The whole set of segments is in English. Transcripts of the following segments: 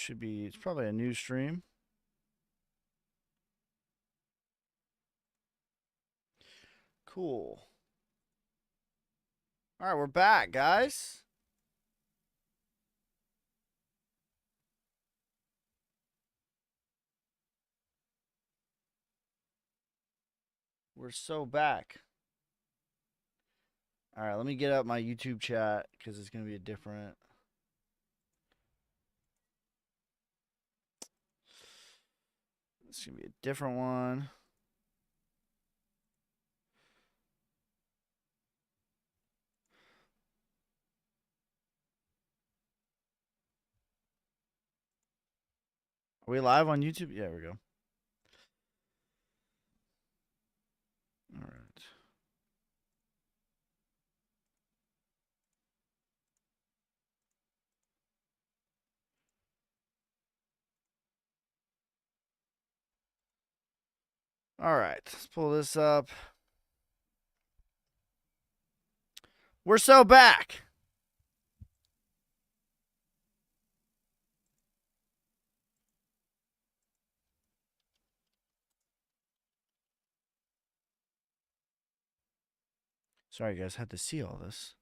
should be, it's probably a new stream. Cool. All right, we're back, guys. We're so back. All right, let me get up my YouTube chat because it's going to be a different. It's going to be a different one. Are we live on YouTube? Yeah, we go. All right. All right, let's pull this up. We're so back. Sorry, guys, had to see all this.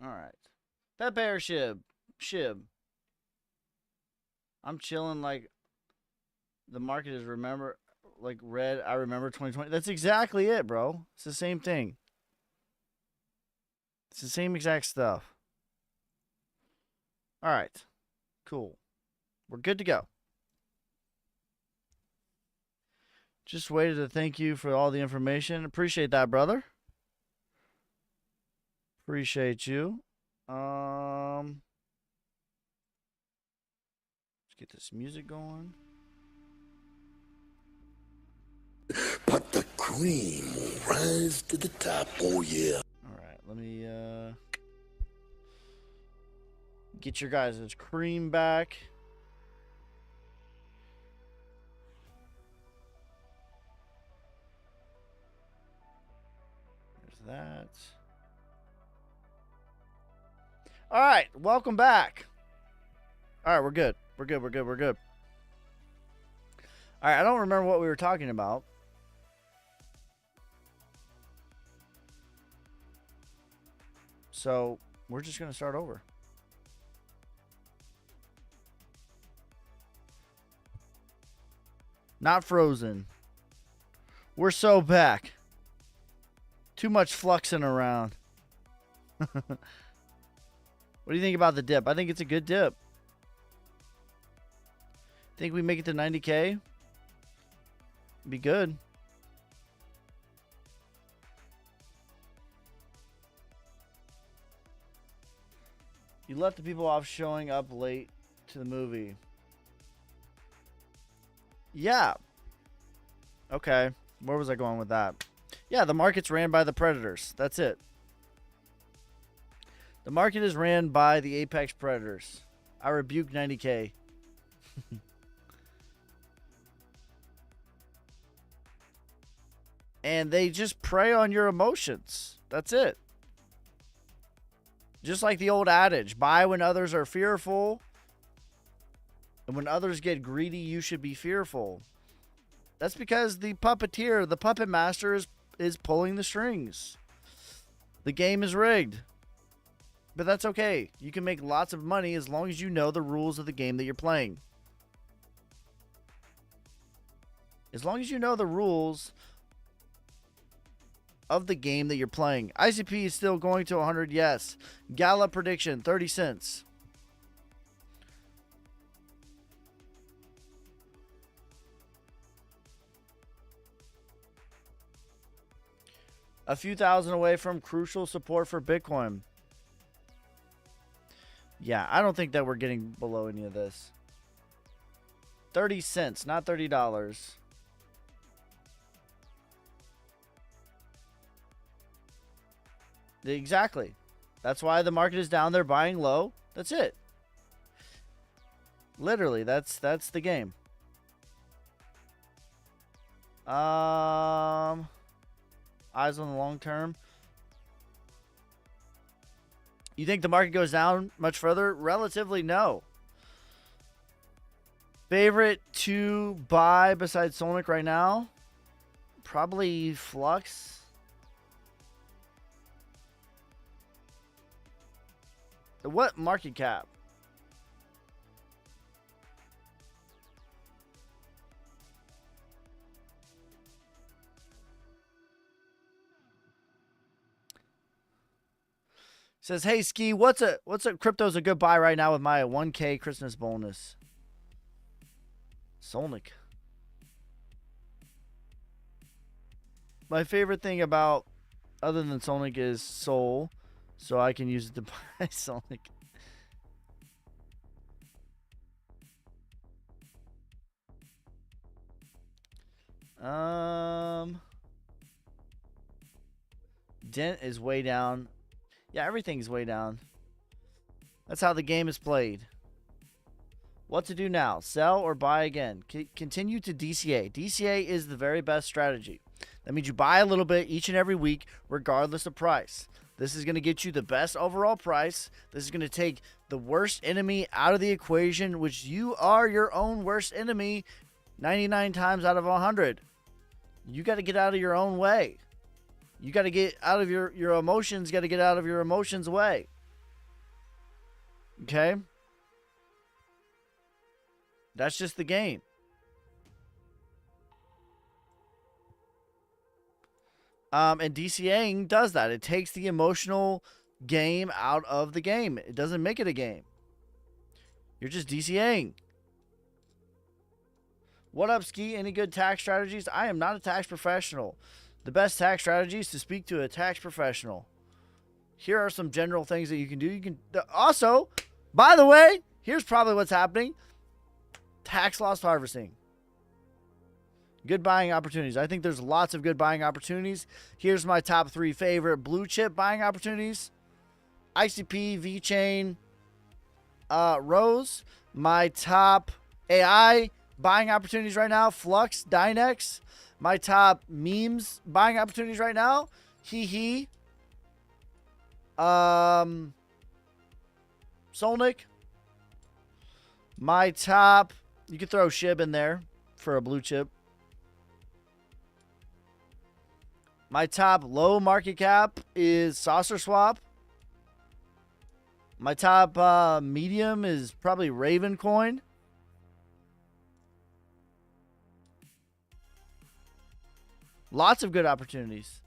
All right. That bear shib. I'm chilling like the market is red. I remember 2020. That's exactly it, bro. It's the same thing. It's the same exact stuff. All right. Cool. We're good to go. Just waited to thank you for all the information. Appreciate that, brother. Appreciate you. Let's get this music going. But the cream will rise to the top. Oh, yeah. All right. Let me get your guys' cream back. There's that. All right. Welcome back. All right. We're good. We're good. All right. I don't remember what we were talking about. So we're just going to start over. Not frozen. We're so back. Too much fluxing around. What do you think about the dip? I think it's a good dip. Think we make it to 90K? Be good. You let the people off showing up late to the movie. Yeah. Okay. Where was I going with that? Yeah, the market's ran by the predators. That's it. The market is ran by the apex predators. I rebuke 90K. And they just prey on your emotions. That's it. Just like the old adage, buy when others are fearful. And when others get greedy, you should be fearful. That's because the puppeteer, the puppet master, is pulling the strings. The game is rigged. But that's okay. You can make lots of money as long as you know the rules of the game that you're playing. As long as you know the rules of the game that you're playing. ICP is still going to 100, yes. Gallup prediction, 30 cents. A few thousand away from crucial support for Bitcoin. Yeah, I don't think that we're getting below any of this. 30 cents, not $30. Exactly. That's why the market is down there buying low. That's it. Literally, that's the game. Eyes on the long term. You think the market goes down much further? Relatively, no. Favorite to buy besides Solnic right now? Probably Flux. What market cap? Says, hey Ski, what's a crypto's a good buy right now with my 1K Christmas bonus? Solnic. My favorite thing about other than Solnic is Sol, so I can use it to buy Solnic. Dent is way down. Yeah, everything's way down. That's how the game is played. What to do now? Sell or buy again? Continue to DCA. DCA is the very best strategy. That means you buy a little bit each and every week, regardless of price. This is going to get you the best overall price. This is going to take the worst enemy out of the equation, which you are your own worst enemy 99 times out of 100. You got to get out of your own way. You got to get out of your emotions, got to get out of your emotions way. Okay? That's just the game. And DCAing does that. It takes the emotional game out of the game. It doesn't make it a game. You're just DCAing. What up, Ski? Any good tax strategies? I am not a tax professional. The best tax strategy is to speak to a tax professional. Here are some general things that you can do. You can also, by the way, here's probably what's happening. Tax loss harvesting. Good buying opportunities. I think there's lots of good buying opportunities. Here's my top 3 favorite blue chip buying opportunities. ICP, VeChain, Rose. My top AI buying opportunities right now. Flux, Dynex. My top memes buying opportunities right now. Solnic. My top, you could throw SHIB in there for a blue chip. My top low market cap is Saucer Swap. My top medium is probably Raven Coin. Lots of good opportunities.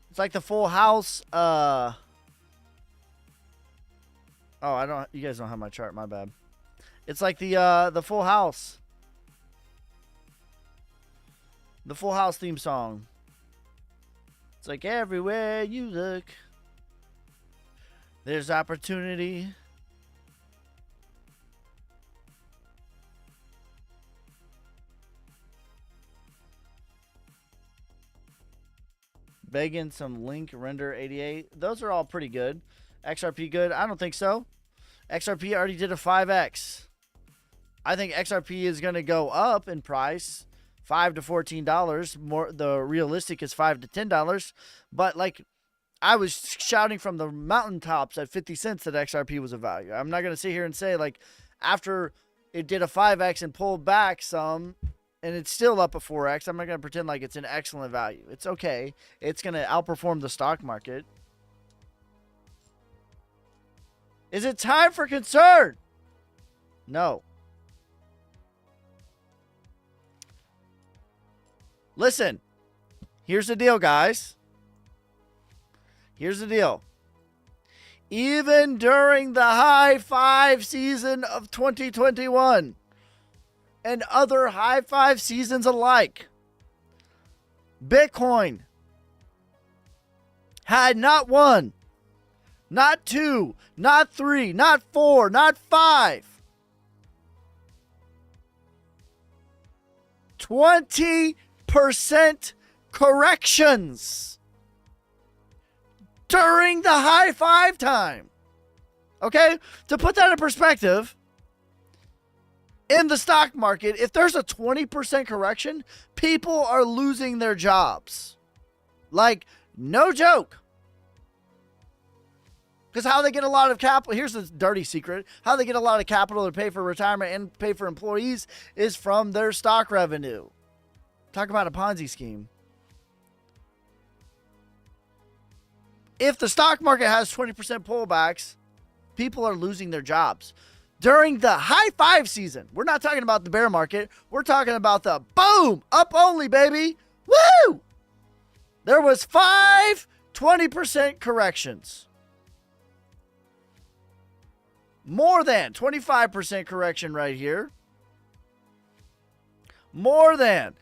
It's like the full house. Oh, I don't. You guys don't have my chart. My bad. It's like the full house. The Full House theme song. It's like everywhere you look, there's opportunity. Begging some link render 88. Those are all pretty good. XRP good? I don't think so. XRP already did a 5x. I think XRP is going to go up in price. $5 to $14. More, the realistic is $5 to $10. But like I was shouting from the mountaintops at 50 cents that XRP was a value. I'm not going to sit here and say like after it did a 5x and pulled back some and it's still up a 4x, I'm not going to pretend like it's an excellent value. It's okay. It's going to outperform the stock market. Is it time for concern? No. Listen, here's the deal, guys. Here's the deal. Even during the high 5 season of 2021 and other high 5 seasons alike, Bitcoin had not 1, not 2, not 3, not 4, not 5. 20% corrections during the high 5 time. Okay? To put that in perspective, in the stock market, if there's a 20% correction, people are losing their jobs. Like, no joke. Because how they get a lot of capital, here's the dirty secret, how they get a lot of capital to pay for retirement and pay for employees is from their stock revenue. Talk about a Ponzi scheme. If the stock market has 20% pullbacks, people are losing their jobs. During the high five season, we're not talking about the bear market, we're talking about the boom, up only, baby. Woo! There was 5 20% corrections. More than 25% correction right here. More than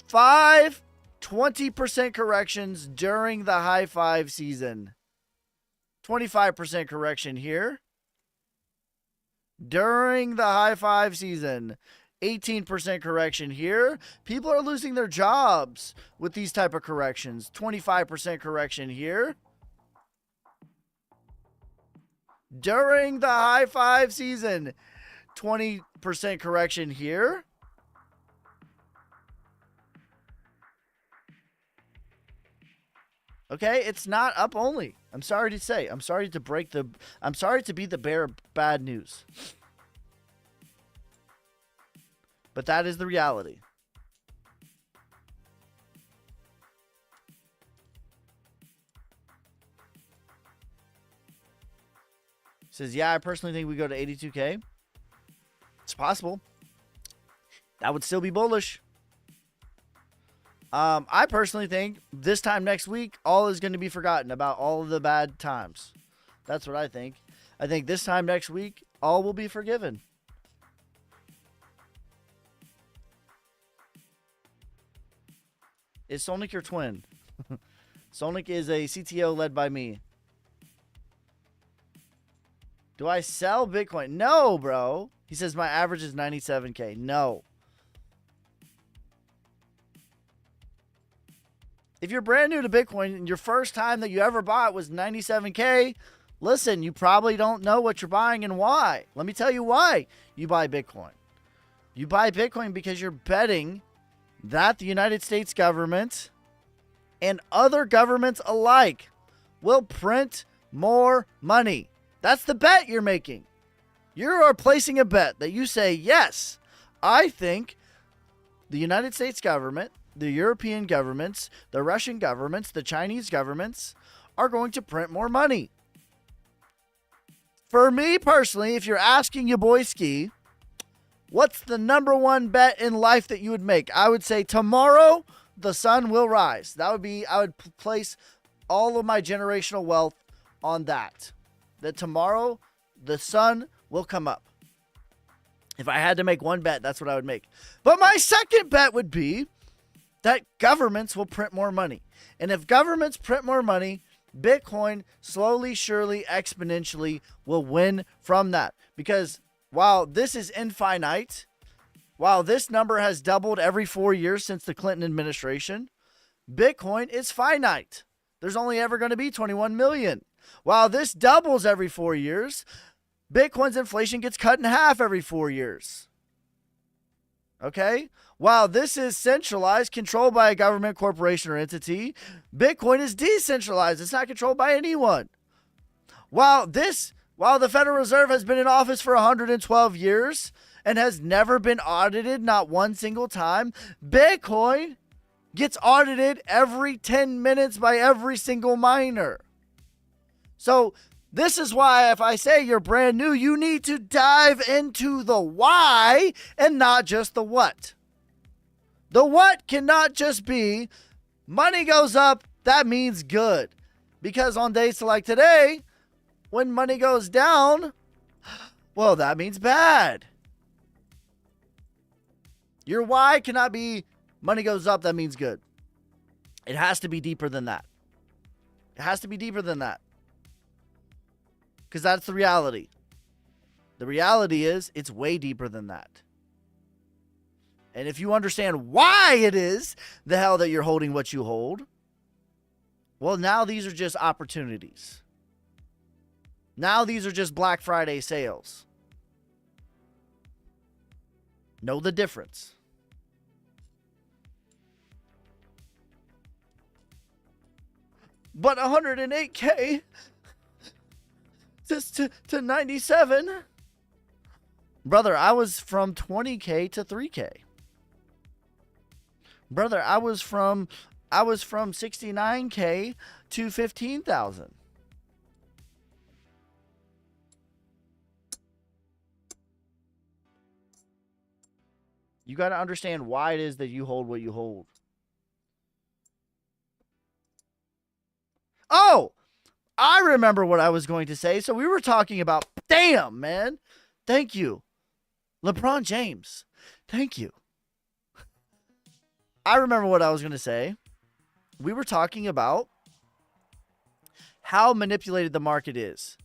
5 20% corrections during the high five season. 25% correction here. During the high five season. 18% correction here. People are losing their jobs with these type of corrections. 25% correction here. During the high five season, 20% correction here. Okay, it's not up only. I'm sorry to say. I'm sorry to be the bearer of bad news. But that is the reality. Says, yeah, I personally think we go to 82K. It's possible. That would still be bullish. I personally think this time next week, all is going to be forgotten about all of the bad times. That's what I think. I think this time next week, all will be forgiven. Is Sonic your twin? Sonic is a CTO led by me. Do I sell Bitcoin? No, bro. He says my average is 97K. No. If you're brand new to Bitcoin and your first time that you ever bought was 97K, listen, you probably don't know what you're buying and why. Let me tell you why you buy Bitcoin. You buy Bitcoin because you're betting that the United States government and other governments alike will print more money. That's the bet you're making. You are placing a bet that you say, yes, I think the United States government, the European governments, the Russian governments, the Chinese governments are going to print more money. For me personally, if you're asking your boy Ski, what's the number one bet in life that you would make? I would say tomorrow the sun will rise. That would be, I would place all of my generational wealth on that. That tomorrow the sun will come up. If I had to make one bet, that's what I would make. But my second bet would be that governments will print more money. And if governments print more money, Bitcoin slowly, surely, exponentially will win from that. Because while this is infinite, while this number has doubled every 4 years since the Clinton administration, Bitcoin is finite. There's only ever going to be 21 million. While this doubles every 4 years, Bitcoin's inflation gets cut in half every 4 years. Okay? While this is centralized, controlled by a government, corporation, or entity, Bitcoin is decentralized. It's not controlled by anyone. While the Federal Reserve has been in office for 112 years and has never been audited, not one single time, Bitcoin gets audited every 10 minutes by every single miner. So this is why if I say you're brand new, you need to dive into the why and not just the what. The what cannot just be money goes up, that means good. Because on days like today, when money goes down, well, that means bad. Your why cannot be money goes up, that means good. It has to be deeper than that. It has to be deeper than that. Because that's the reality. The reality is it's way deeper than that. And if you understand why it is the hell that you're holding what you hold, well, now these are just opportunities. Now these are just Black Friday sales. Know the difference. But 108K, to 97. Brother, I was from 20K to 3K. Brother, I was from 69K to 15,000. You got to understand why it is that you hold what you hold. Oh, I remember what I was going to say. So we were talking about, damn, man. Thank you. LeBron James. Thank you. I remember what I was going to say. We were talking about how manipulated the market is.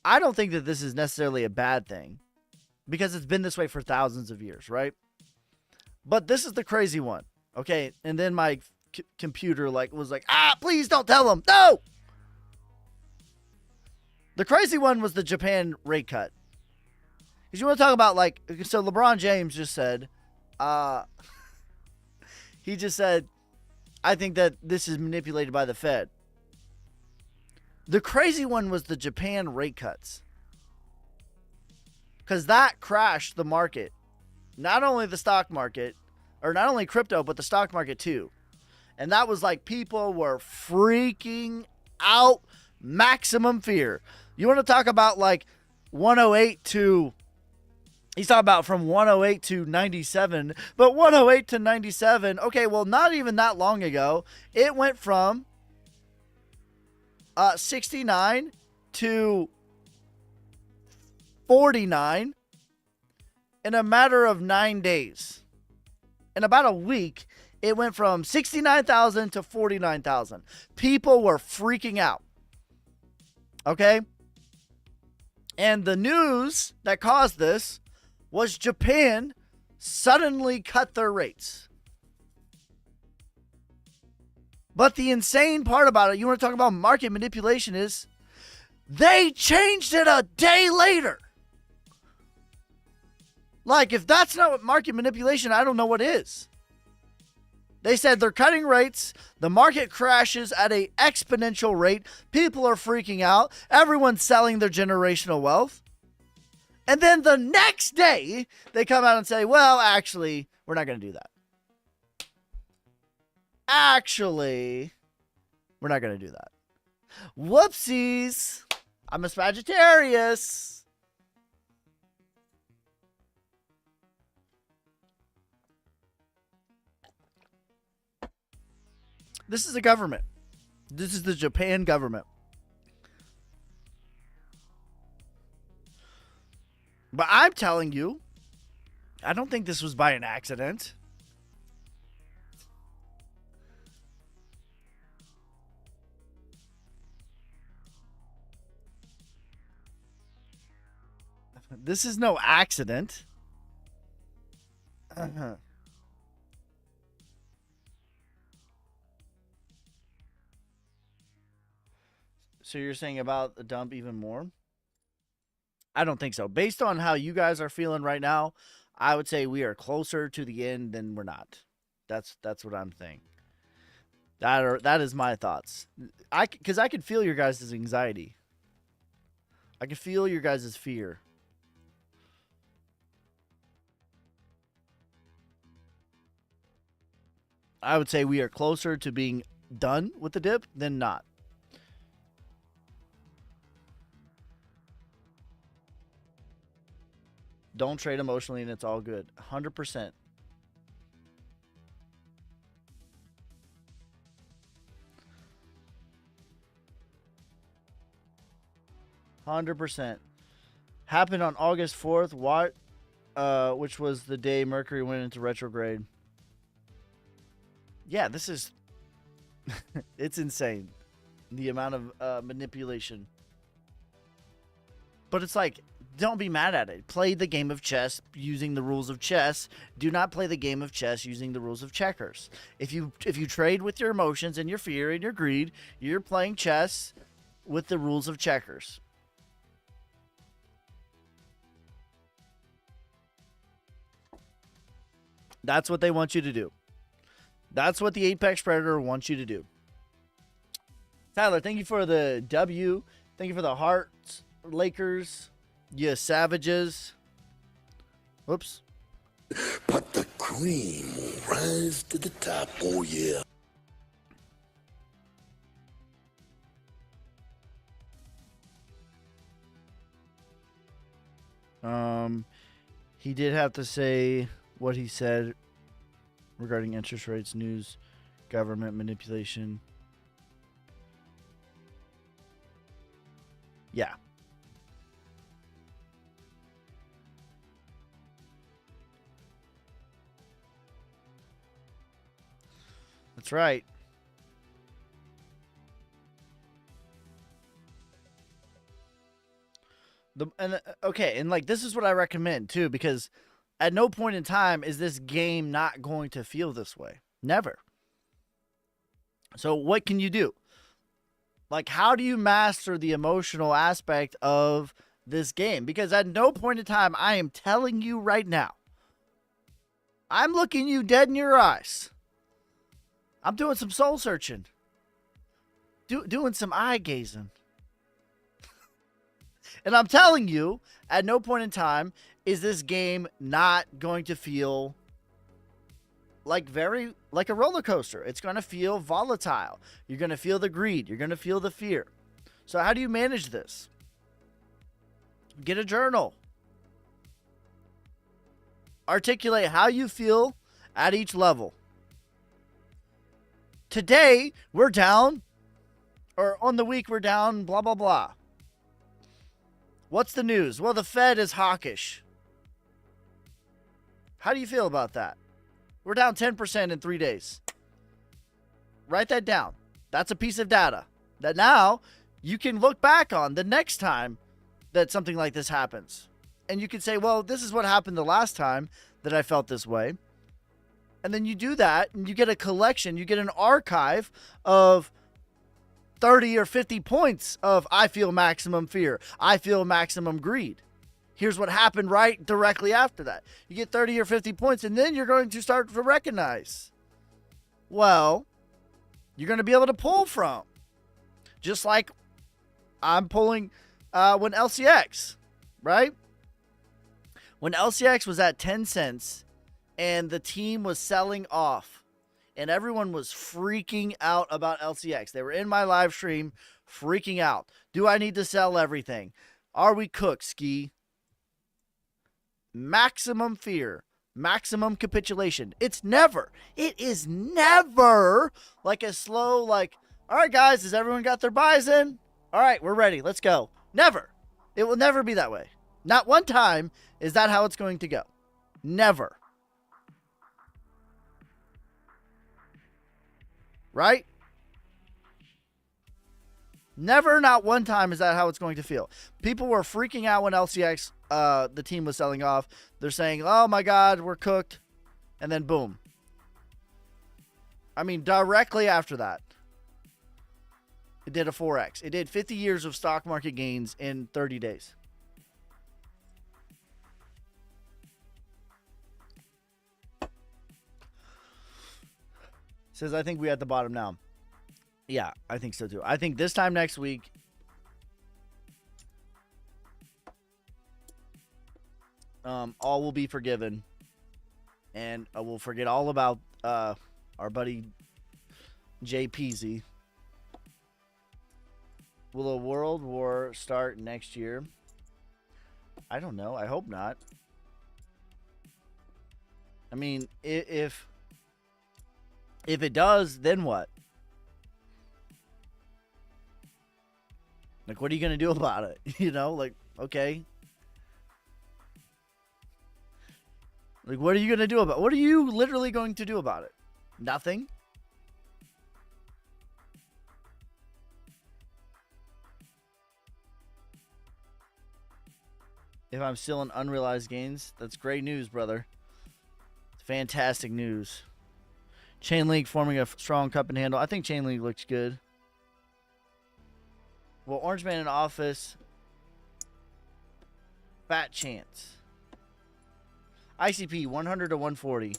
I don't think that this is necessarily a bad thing because it's been this way for thousands of years, right? But this is the crazy one, okay? And then my computer was like, please don't tell them. No! The crazy one was the Japan rate cut. Because you want to talk about, so LeBron James just said, he just said, I think that this is manipulated by the Fed. The crazy one was the Japan rate cuts. Because that crashed the market. Not only the stock market, or not only crypto, but the stock market too. And that was like people were freaking out, maximum fear. You want to talk about 108 to... He's talking about from 108 to 97, but 108 to 97, okay, well, not even that long ago, it went from 69 to 49 in a matter of 9 days. In about a week, it went from 69,000 to 49,000. People were freaking out. Okay? And the news that caused this was Japan suddenly cut their rates. But the insane part about it, you want to talk about market manipulation, is they changed it a day later. If that's not what market manipulation, I don't know what is. They said they're cutting rates. The market crashes at an exponential rate. People are freaking out. Everyone's selling their generational wealth. And then the next day, they come out and say, well, actually, we're not going to do that. Actually, we're not going to do that. Whoopsies. I'm a Sagittarius. This is the government. This is the Japan government. But I'm telling you, I don't think this was by an accident. This is no accident. So you're saying about the dump even more? I don't think so. Based on how you guys are feeling right now, I would say we are closer to the end than we're not. That's what I'm saying. That is my thoughts. Because I can feel your guys' anxiety. I can feel your guys' fear. I would say we are closer to being done with the dip than not. Don't trade emotionally and it's all good. 100%. Happened on August 4th, which was the day Mercury went into retrograde. Yeah, this is... it's insane. The amount of manipulation. But it's don't be mad at it. Play the game of chess using the rules of chess. Do not play the game of chess using the rules of checkers. If you trade with your emotions and your fear and your greed, you're playing chess with the rules of checkers. That's what they want you to do. That's what the Apex Predator wants you to do. Tyler, thank you for the W. Thank you for the hearts, Lakers. You savages. Whoops. But the cream will rise to the top, oh yeah. He did have to say what he said regarding interest rates, news, government manipulation. Yeah. That's right. Okay, and like this is what I recommend too, because at no point in time is this game not going to feel this way. Never. So what can you do? Like, how do you master the emotional aspect of this game? Because at no point in time, I am telling you right now, I'm looking you dead in your eyes. I'm doing some soul searching, doing some eye gazing. And I'm telling you, at no point in time is this game not going to feel like a roller coaster. It's going to feel volatile. You're going to feel the greed. You're going to feel the fear. So how do you manage this? Get a journal. Articulate how you feel at each level. Today, we're down, or on the week, we're down, blah, blah, blah. What's the news? Well, the Fed is hawkish. How do you feel about that? We're down 10% in 3 days. Write that down. That's a piece of data that now you can look back on the next time that something like this happens. And you can say, well, this is what happened the last time that I felt this way. And then you do that and you get a collection, you get an archive of 30 or 50 points of I feel maximum fear. I feel maximum greed. Here's what happened right directly after that. You get 30 or 50 points, and then you're going to start to recognize. Well, you're going to be able to pull from. Just like I'm pulling when LCX, right? When LCX was at 10 cents and the team was selling off and everyone was freaking out about LCX. They were in my live stream freaking out. Do I need to sell everything? Are we cooked, Ski? Maximum fear, maximum capitulation. It is never like a slow, like, all right, guys, has everyone got their buys in? All right, we're ready. Let's go. Never. It will never be that way. Not one time is that how it's going to go. Never. Right? Never, not one time is that how it's going to feel. People were freaking out when LCX, the team was selling off. They're saying, oh my God, we're cooked. And then boom. I mean, directly after that, it did a 4X. It did 50 years of stock market gains in 30 days. Says, I think we're at the bottom now. Yeah, I think so too. I think this time next week, all will be forgiven. And we'll forget all about our buddy Jay Peasy. Will a world war start next year? I don't know. I hope not. I mean, if it does, then what? Like, what are you going to do about it? You know, like, okay. Like, what are you going to do about it? What are you literally going to do about it? Nothing. If I'm still in unrealized gains, that's great news, brother. Fantastic news. Chainlink forming a strong cup and handle. I think Chainlink looks good. Well, Orange Man in office. Fat chance. ICP 100 to 140.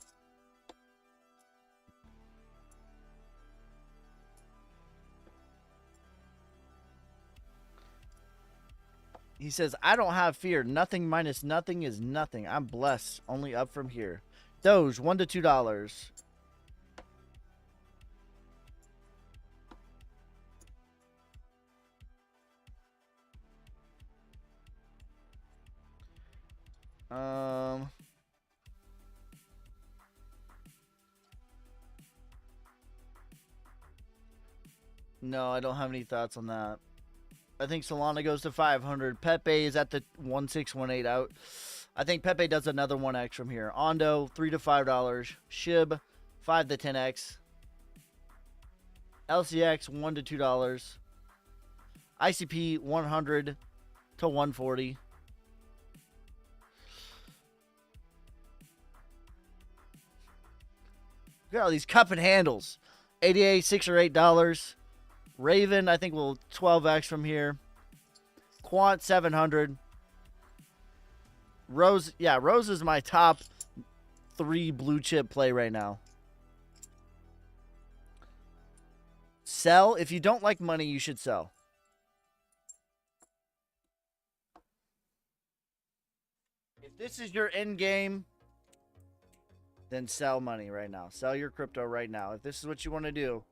He says, I don't have fear. Nothing minus nothing is nothing. I'm blessed. Only up from here. Doge, $1 to $2. No, I don't have any thoughts on that. I think Solana goes to 500. Pepe is at the 1618 out. I think Pepe does another 1x from here. Ondo, $3 to $5. Shib, 5 to 10x. LCX, $1 to $2. ICP, 100 to 140. Look at all these cup and handles. 88, $6 or $8. Raven, I think, will 12x from here. Quant, 700. Rose, yeah, Rose is my top 3 blue chip play right now. Sell. If you don't like money, you should sell. If this is your end game, then sell money right now. Sell your crypto right now. If this is what you want to do,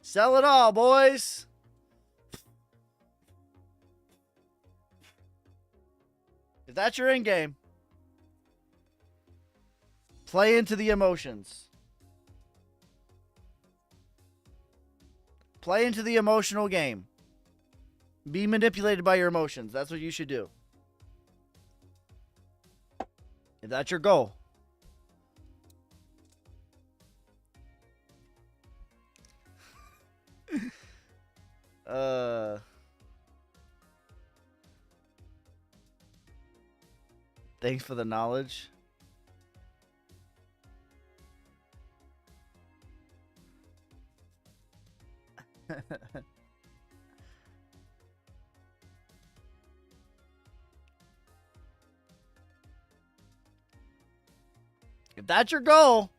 sell it all, boys. If that's your end game, play into the emotions. Play into the emotional game. Be manipulated by your emotions. That's what you should do. If that's your goal. Thanks for the knowledge. If that's your goal,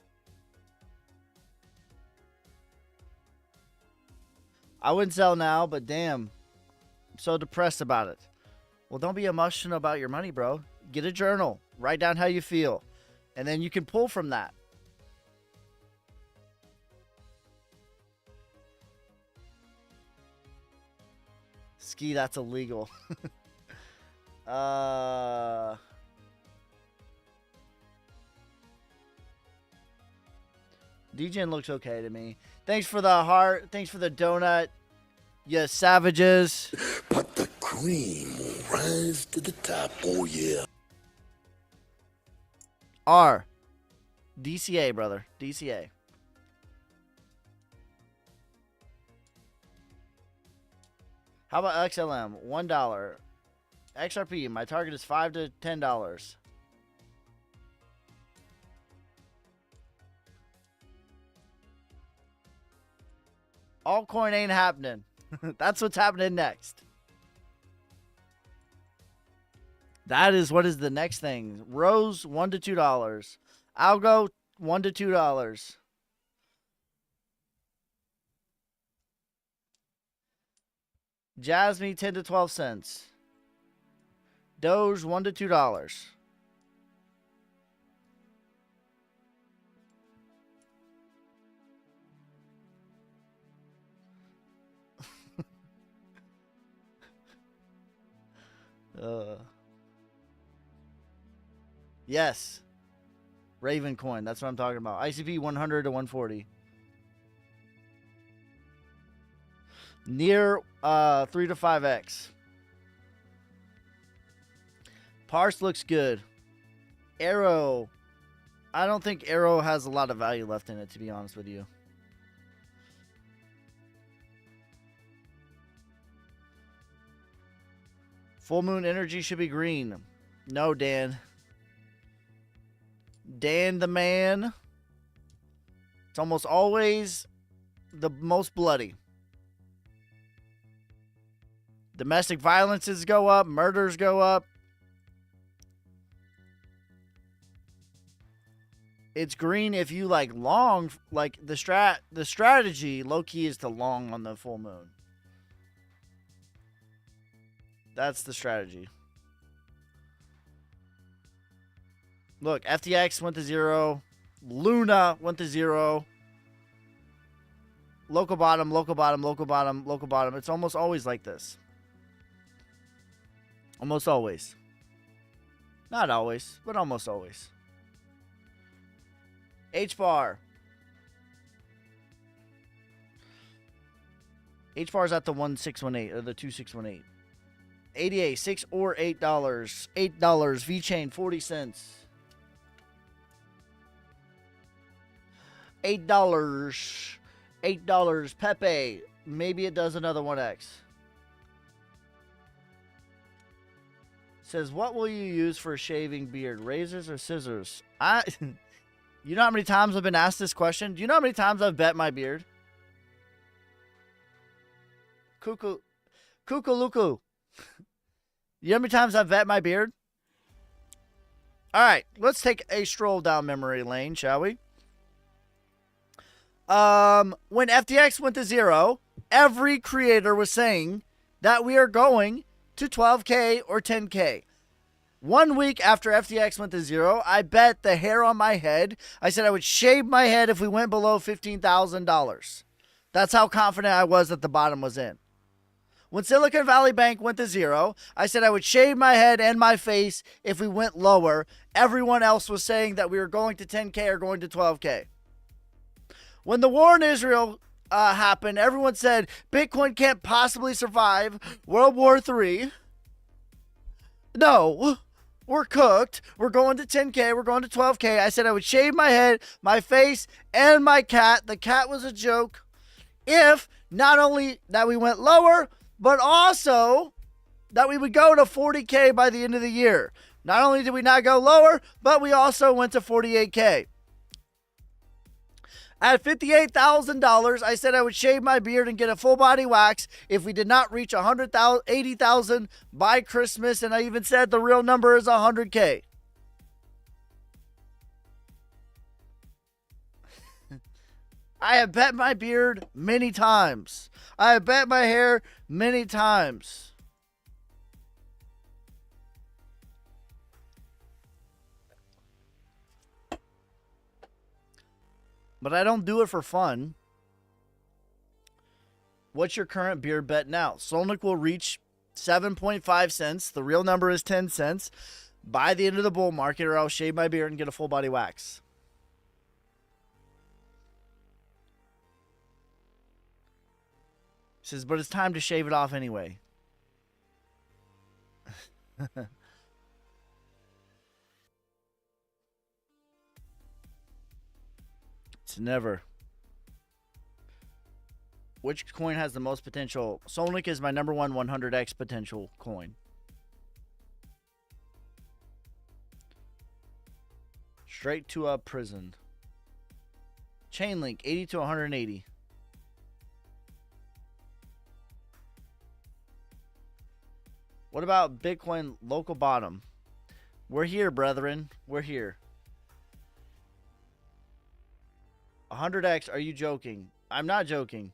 I wouldn't sell now, but damn, I'm so depressed about it. Well, don't be emotional about your money, bro. Get a journal. Write down how you feel. And then you can pull from that. Ski, that's illegal. DJing looks okay to me. Thanks for the heart. Thanks for the donut. You savages. But the cream will rise to the top, oh yeah. R. DCA, brother. DCA. How about XLM? $1. XRP, my target is $5 to $10. Altcoin ain't happening. That's what's happening next. That is what is the next thing. Rose, $1 to $2. Algo, $1 to $2. Jasmine, 10 to 12 cents. Doge, $1 to $2. Yes. Raven coin. That's what I'm talking about. ICP 100 to 140. Near 3 to 5x. Parse looks good. Arrow. I don't think Arrow has a lot of value left in it, to be honest with you. Full moon energy should be green. No, Dan. Dan the man. It's almost always the most bloody. Domestic violences go up. Murders go up. It's green if you like long, like the strategy low key is to long on the full moon. That's the strategy. Look, FTX went to 0. Luna went to 0. Local bottom, local bottom, local bottom, local bottom. It's almost always like this. Almost always. Not always, but almost always. H-bar. H-bar is at the 1618 or the 2618. ADA, $6 or $8. $8. VeChain, 40 cents. $8. $8. Pepe. Maybe it does another 1x. Says, what will you use for shaving beard? Razors or scissors? You know how many times I've been asked this question? Do you know how many times I've bet my beard? Cuckoo. Cuckoo-luku. You know how many times I've bet my beard? All right, let's take a stroll down memory lane, shall we? When FTX went to 0, every creator was saying that we are going to 12K or 10K. 1 week after FTX went to 0, I bet the hair on my head. I said I would shave my head if we went below $15,000. That's how confident I was that the bottom was in. When Silicon Valley Bank went to 0, I said I would shave my head and my face if we went lower. Everyone else was saying that we were going to 10K or going to 12K. When the war in Israel happened, everyone said Bitcoin can't possibly survive World War III. No, we're cooked. We're going to 10K. We're going to 12K. I said I would shave my head, my face, and my cat. The cat was a joke. If not only that we went lower, but also that we would go to 40K by the end of the year. Not only did we not go lower, but we also went to 48K. At $58,000, I said I would shave my beard and get a full body wax if we did not reach 80,000 by Christmas, and I even said the real number is 100K. I have bet my beard many times. I have bet my hair many times. But I don't do it for fun. What's your current beard bet now? Solnick will reach 7.5 cents. The real number is 10 cents by the end of the bull market, or I'll shave my beard and get a full body wax. He says, but it's time to shave it off anyway. It's never. Which coin has the most potential? Solnick is my number one 100x potential coin. Straight to a prison. Chainlink, 80 to 180. What about Bitcoin local bottom? We're here, brethren. We're here. 100x, are you joking? I'm not joking.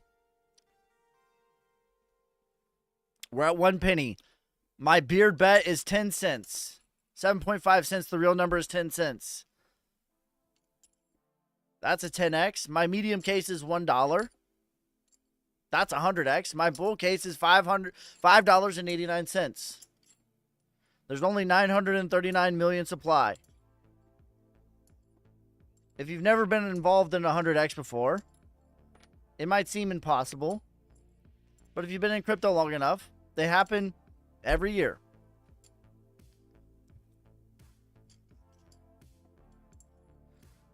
We're at 1 penny. My beard bet is 10 cents. 7.5 cents. The real number is 10 cents. That's a 10x. My medium case is $1. That's 100x. My bull case is $5.89. There's only 939 million supply. If you've never been involved in 100x before, it might seem impossible. But if you've been in crypto long enough, they happen every year.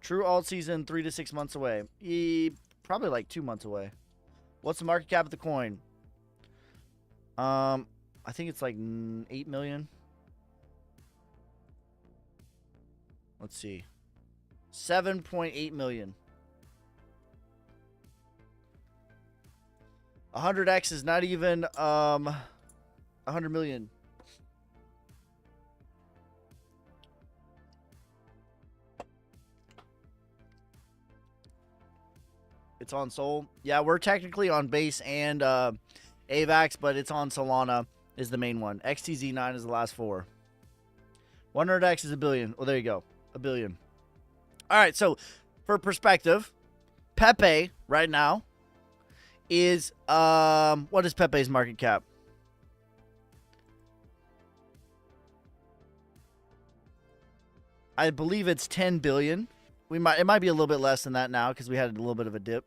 True alt season 3 to 6 months away. Probably like 2 months away. What's the market cap of the coin? I think it's like 8 million. Let's see. 7.8 million. 100x is not even 100 million. It's on Sol. Yeah, we're technically on Base and AVAX, but it's on Solana is the main one. XTZ9 is the last 4. 100x is a billion. Well, there you go. A billion. All right, so for perspective, Pepe right now is what is Pepe's market cap? I believe it's 10 billion. It might be a little bit less than that now because we had a little bit of a dip.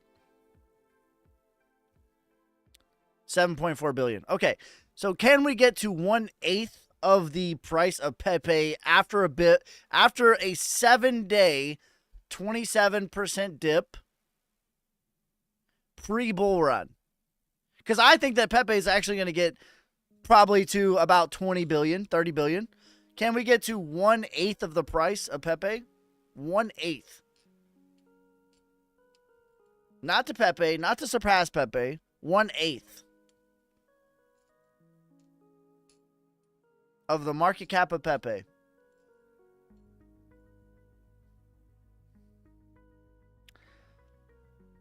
7.4 billion. Okay. So can we get to 1/8 of the price of Pepe after a 7-day 27% dip pre-bull run? Because I think that Pepe is actually going to get probably to about 20 billion, 30 billion. Can we get to 1/8 of the price of Pepe? 1/8. Not to Pepe, not to surpass Pepe. 1/8 of the market cap of Pepe.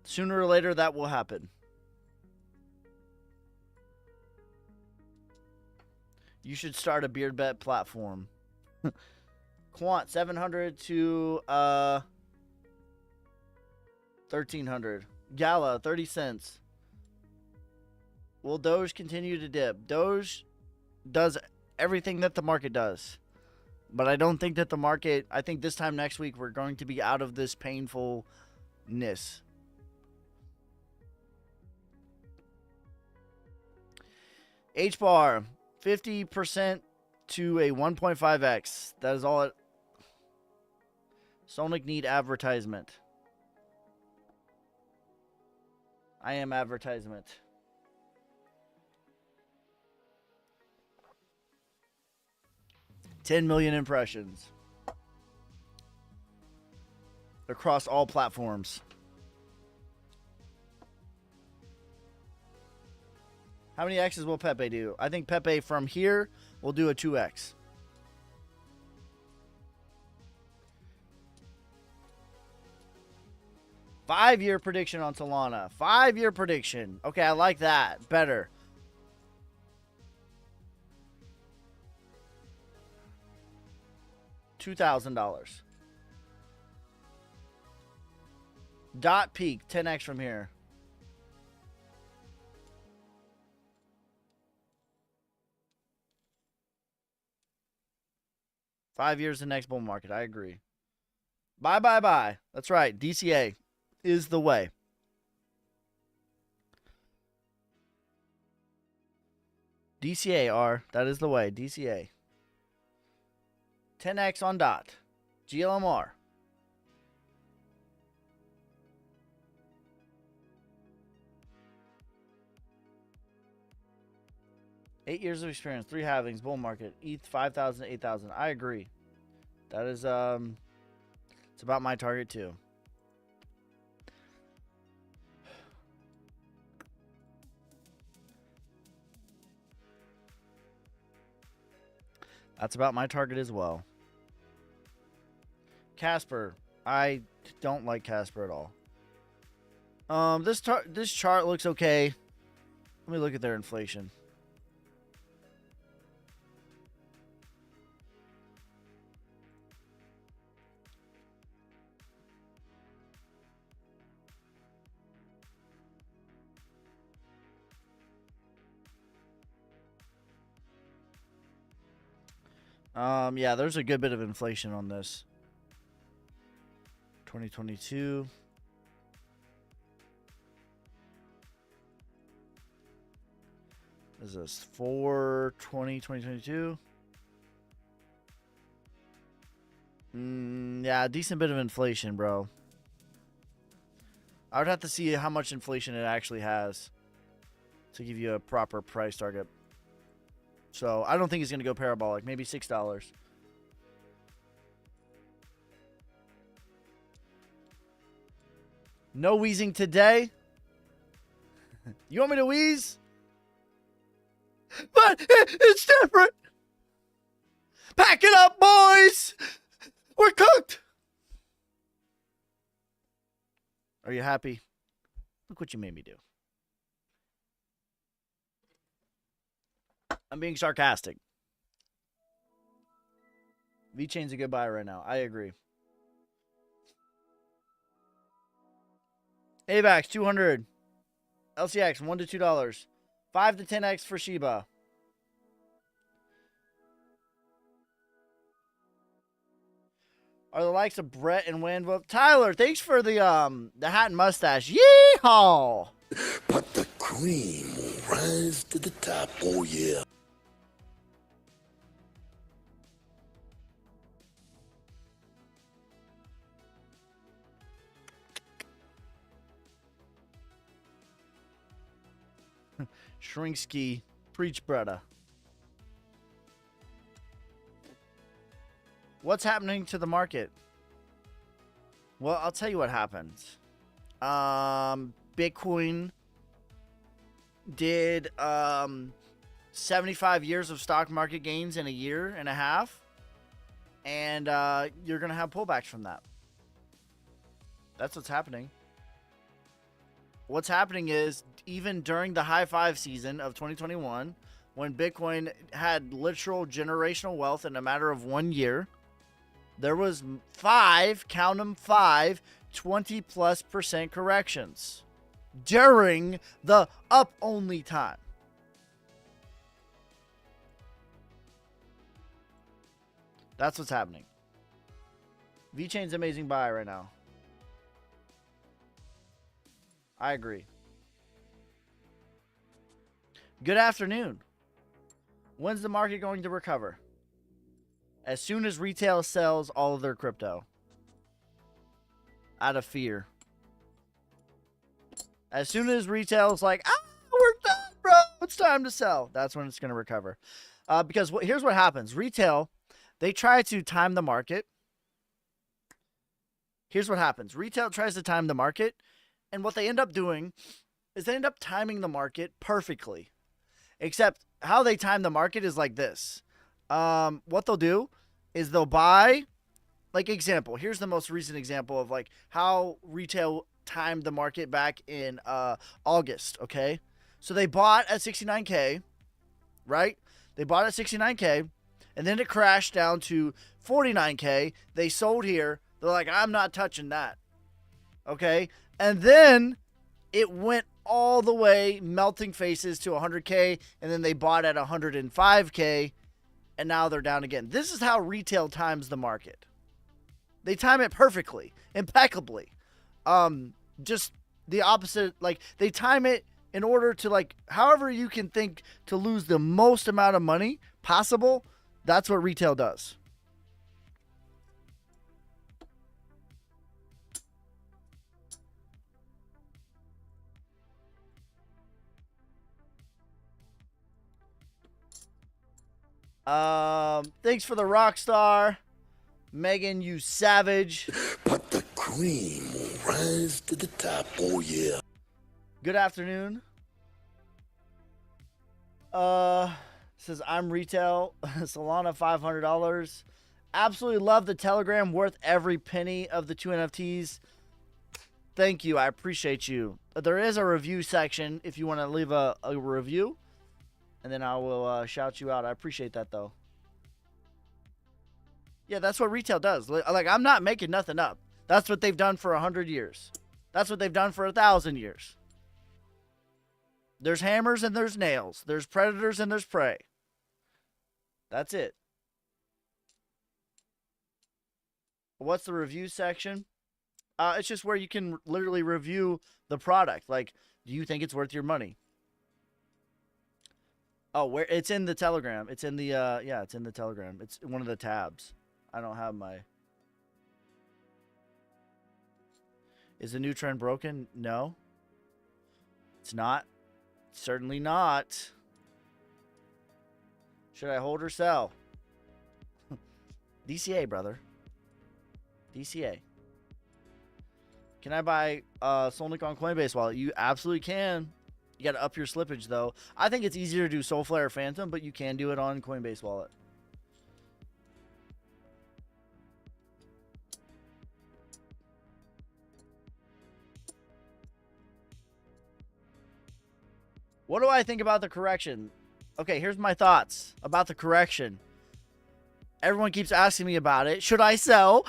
Sooner or later, that will happen. You should start a beard bet platform. Quant 700 to 1300. Gala 30 cents. Will Doge continue to dip? Doge does everything that the market does. But I don't think that the market, I think this time next week we're going to be out of this painfulness. H-bar 50% to a 1.5x. That is all it. Sonic need advertisement. I am advertisement. $10 million impressions across all platforms. How many X's will Pepe do? I think Pepe from here will do a 2X. Five-year prediction on Solana. 5-year prediction. Okay, I like that. Better. $2,000. Dot peak. 10X from here. Five years the next bull market. I agree. Bye, bye, bye. That's right. DCA is the way. DCA, that is the way. DCA. 10X on dot. GLMR. Eight years of experience, 3 halvings, bull market, ETH 5,000, 8,000. I agree. That is it's about my target too. That's about my target as well. Casper, I don't like Casper at all. This chart looks okay. Let me look at their inflation. Yeah, there's a good bit of inflation on this. 2022. Is this 4/20/2022? Yeah, a decent bit of inflation, bro. I would have to see how much inflation it actually has to give you a proper price target. So I don't think it's going to go parabolic. Maybe $6. No wheezing today. You want me to wheeze? But it's different. Pack it up, boys. We're cooked. Are you happy? Look what you made me do. I'm being sarcastic. VeChain's a good buy right now. I agree. AVAX 200. LCX $1 to $2. 5 to 10x for Shiba. Are the likes of Brett and Wanwolf. Tyler, thanks for the hat and mustache. Yeehaw! But the cream will rise to the top, oh yeah. Shrinksky. Preach, brother. What's happening to the market? Well, I'll tell you what happened. Bitcoin did 75 years of stock market gains in a year and a half. And you're going to have pullbacks from that. That's what's happening. What's happening is, even during the high five season of 2021, when Bitcoin had literal generational wealth in a matter of 1 year, there was 5, count them 5, 20+% corrections during the up only time. That's what's happening. VeChain's amazing buy right now. I agree. Good afternoon. When's the market going to recover? As soon as retail sells all of their crypto. Out of fear. As soon as retail's like, we're done, bro. It's time to sell. That's when it's going to recover. Because here's what happens. Retail, they try to time the market. Here's what happens. Retail tries to time the market. And what they end up doing is they end up timing the market perfectly. Except how they time the market is like this. What they'll do is they'll buy, like, example. Here's the most recent example of like how retail timed the market back in August. Okay, so they bought at 69K, right? They bought at 69K, and then it crashed down to 49K. They sold here. They're like, I'm not touching that. Okay, and then it went all the way melting faces to 100K, and then they bought at 105K, and now they're down again. This is how retail times the market. They time it perfectly, impeccably. Just the opposite. Like, they time it in order to, like, however you can think to lose the most amount of money possible. That's what retail does. Thanks for the rock star, Megan, you savage. But the cream will rise to the top, oh yeah. Good afternoon. Says I'm retail. Solana $500. Absolutely love the Telegram. Worth every penny of the 2 NFTs. Thank you. I appreciate you. There is a review section if you want to leave a review. And then I will shout you out. I appreciate that, though. Yeah, that's what retail does. Like, I'm not making nothing up. That's what they've done for 100 years. That's what they've done for 1,000 years. There's hammers and there's nails. There's predators and there's prey. That's it. What's the review section? It's just where you can literally review the product. Like, do you think it's worth your money? Oh, where it's in the Telegram. It's in the yeah, it's in the Telegram. It's one of the tabs. I don't have my. Is the new trend broken? No. It's not. Certainly not. Should I hold or sell? DCA, brother. DCA. Can I buy Solnic on Coinbase Wallet? You absolutely can. You got to up your slippage, though. I think it's easier to do Soulflare or Phantom, but you can do it on Coinbase Wallet. What do I think about the correction? Okay, here's my thoughts about the correction. Everyone keeps asking me about it. Should I sell?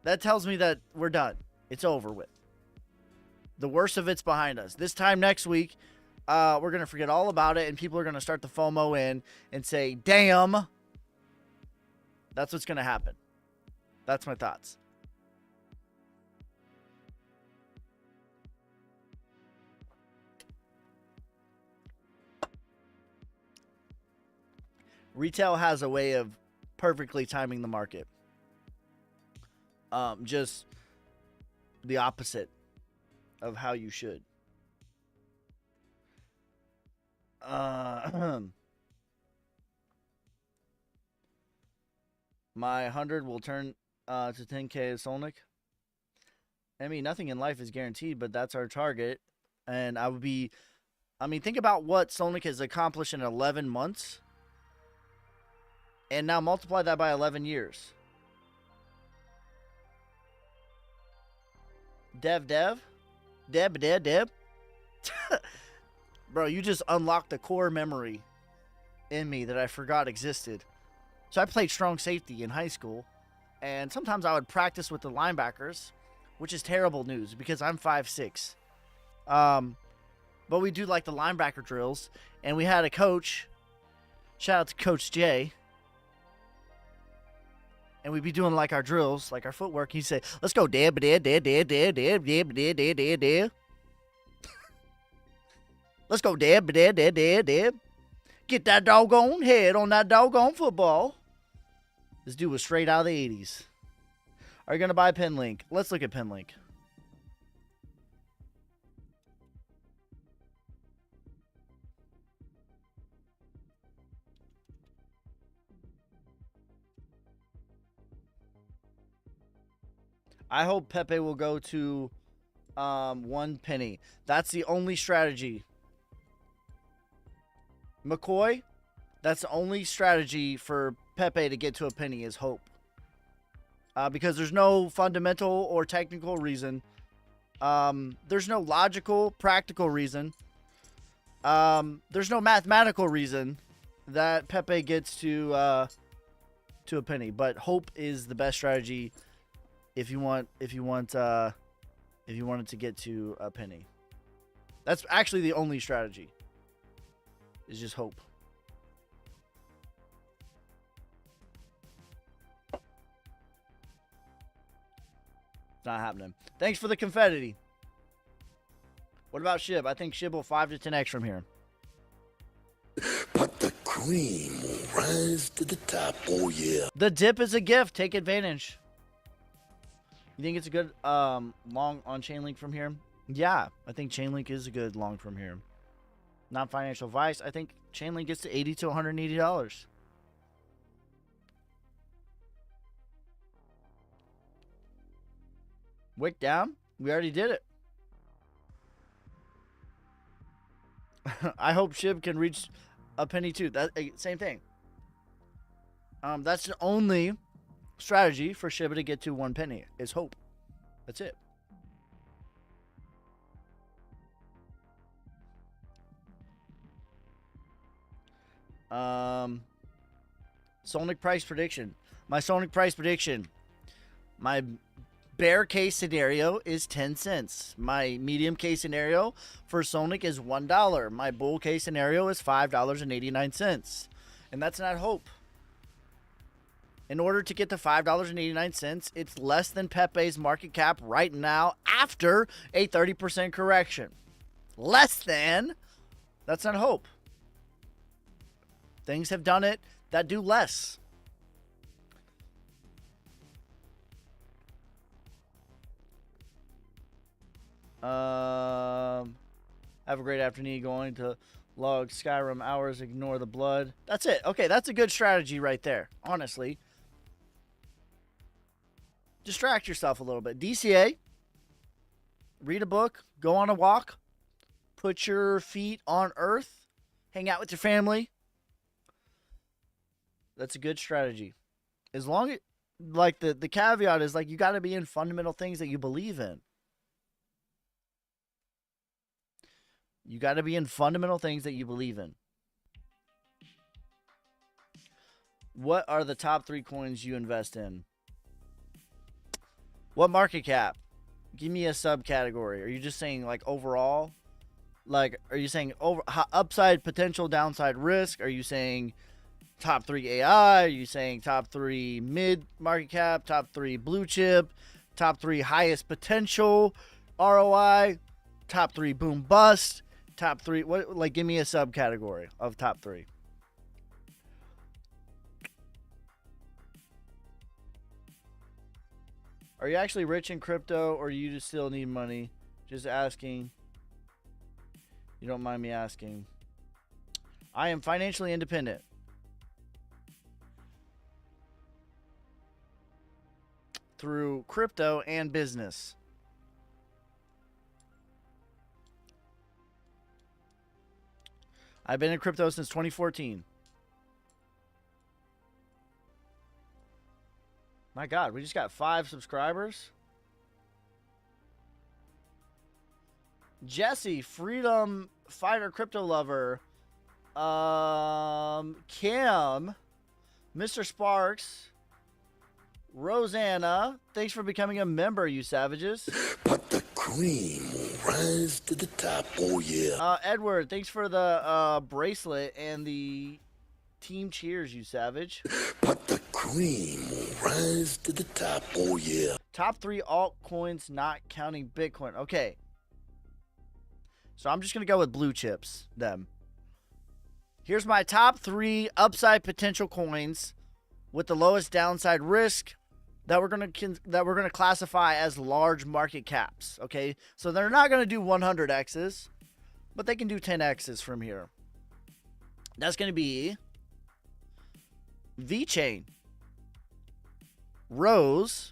That tells me that we're done. It's over with. The worst of it's behind us. This time next week, we're going to forget all about it, and people are going to start the FOMO in and say, damn. That's what's going to happen. That's my thoughts. Retail has a way of perfectly timing the market. Just the opposite of how you should. My 100 will turn to 10K as Solnick. I mean, nothing in life is guaranteed, but that's our target. And think about what Solnick has accomplished in 11 months. And now multiply that by 11 years. Deb. Bro, you just unlocked the core memory in me that I forgot existed. So I played strong safety in high school, and sometimes I would practice with the linebackers, which is terrible news because I'm 5'6". But we do like the linebacker drills, and we had a coach, shout out to Coach J, and we'd be doing like our drills, like our footwork. He'd say, let's go, dab. Let's go, dab. Get that doggone head on that doggone football. This dude was straight out of the 80s. Are you going to buy PinLink? Let's look at PinLink. I hope Pepe will go to 1 penny. That's the only strategy. McCoy, that's the only strategy for Pepe to get to a penny is hope. Because there's no fundamental or technical reason. There's no logical, practical reason. There's no mathematical reason that Pepe gets to a penny. But hope is the best strategy if you want it to get to a penny. That's actually the only strategy. Is just hope. It's not happening. Thanks for the confetti. What about Shib? I think Shib will 5 to 10x from here. But the cream will rise to the top, oh yeah. The dip is a gift. Take advantage. You think it's a good long on Chainlink from here? Yeah, I think Chainlink is a good long from here. Not financial advice. I think Chainlink gets to $80 to $180. Wick down? We already did it. I hope Shib can reach a penny too. That same thing. That's the only strategy for Shiba to get to 1 penny is hope. That's it. Sonic price prediction. My Sonic price prediction. My bear case scenario is 10 cents. My medium case scenario for Sonic is $1. My bull case scenario is $5.89. And that's not hope. In order to get to $5.89, it's less than Pepe's market cap right now after a 30% correction. Less than. That's not hope. Things have done it that do less. Have a great afternoon. Going to log Skyrim hours, ignore the blood. That's it. Okay, that's a good strategy right there, honestly. Distract yourself a little bit. DCA, read a book, go on a walk, put your feet on earth, hang out with your family. That's a good strategy. As long as, like, the caveat is, like, you got to be in fundamental things that you believe in. You got to be in fundamental things that you believe in. What are the top 3 coins you invest in? What market cap? Give me a subcategory. Are you just saying like overall? Like, are you saying upside potential, downside risk? Are you saying top 3 AI? Are you saying top 3 mid market cap, top 3 blue chip, top 3 highest potential ROI, top 3 boom bust, top 3? What? Like, give me a subcategory of top 3. Are you actually rich in crypto, or you just still need money? Just asking. You don't mind me asking. I am financially independent. Through crypto and business. I've been in crypto since 2014. My God, we just got 5 subscribers. Jesse, Freedom Fighter Crypto Lover, Kim, Mr. Sparks, Rosanna, thanks for becoming a member, you savages. But the cream will rise to the top, oh yeah. Edward, thanks for the bracelet and the team cheers, you savage. But the cream will rise to the top, oh yeah. Top 3 altcoins not counting Bitcoin. Okay. So I'm just going to go with blue chips, them. Here's my top 3 upside potential coins with the lowest downside risk that we're going to classify as large market caps, okay? So they're not going to do 100x's, but they can do 10x's from here. That's going to be VeChain, Rose,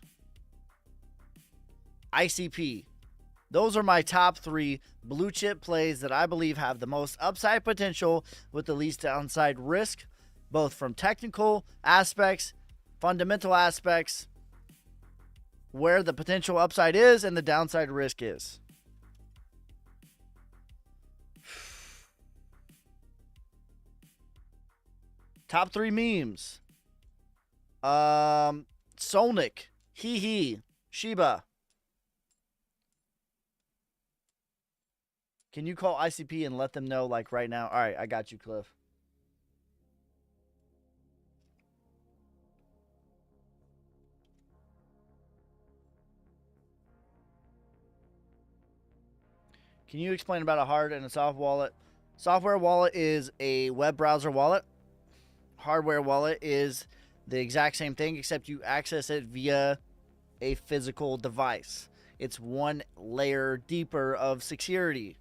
ICP. Those are my top 3 blue chip plays that I believe have the most upside potential with the least downside risk, both from technical aspects, fundamental aspects, where the potential upside is and the downside risk is. Top 3 memes. Solnic, Hee, Shiba. Can you call ICP and let them know, like, right now? All right, I got you, Cliff. Can you explain about a hard and a soft wallet? Software wallet is a web browser wallet. Hardware wallet is the exact same thing, except you access it via a physical device. It's one layer deeper of security.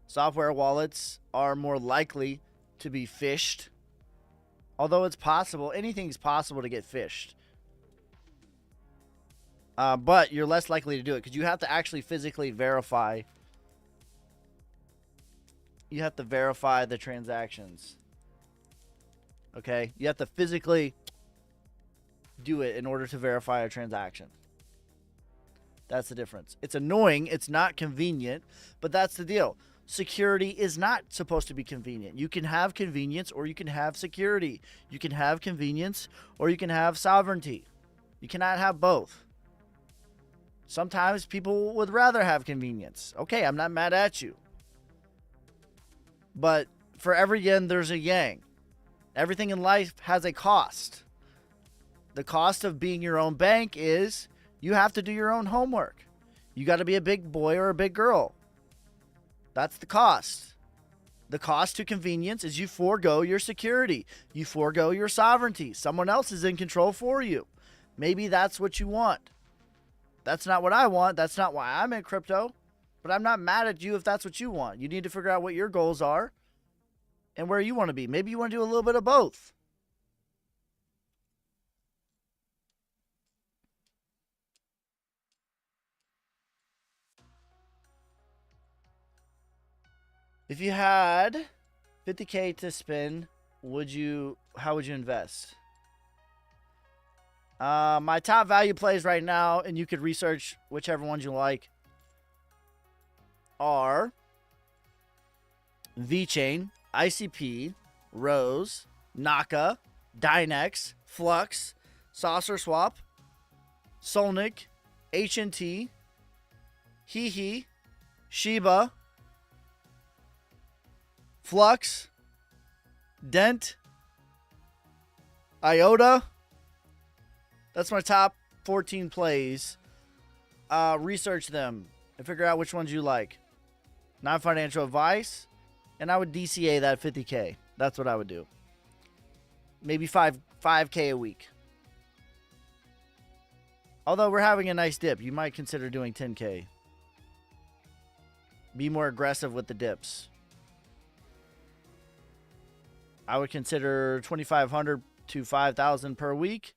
Software wallets are more likely to be phished. Although it's possible, anything's possible to get phished. But you're less likely to do it because you have to actually physically verify. You have to verify the transactions. Okay? You have to physically do it in order to verify a transaction. That's the difference. It's annoying. It's not convenient. But that's the deal. Security is not supposed to be convenient. You can have convenience or you can have security. You can have convenience or you can have sovereignty. You cannot have both. Sometimes people would rather have convenience. Okay, I'm not mad at you. But for every yin, there's a yang. Everything in life has a cost. The cost of being your own bank is you have to do your own homework. You got to be a big boy or a big girl. That's the cost. The cost to convenience is you forego your security. You forego your sovereignty. Someone else is in control for you. Maybe that's what you want. That's not what I want. That's not why I'm in crypto. But I'm not mad at you if that's what you want. You need to figure out what your goals are and where you want to be. Maybe you want to do a little bit of both. If you had $50K to spend, how would you invest? My top value plays right now, and you could research whichever ones you like, are VeChain, ICP, Rose, Naka, Dynex, Flux, Saucer Swap, Solnic, HNT, Hihi, Shiba, Flux, Dent, IOTA. That's my top 14 plays. Research them and figure out which ones you like. Not financial advice. And I would DCA that 50K. That's what I would do. Maybe 5K a week. Although we're having a nice dip, you might consider doing 10K. Be more aggressive with the dips. I would consider 2,500 to 5,000 per week.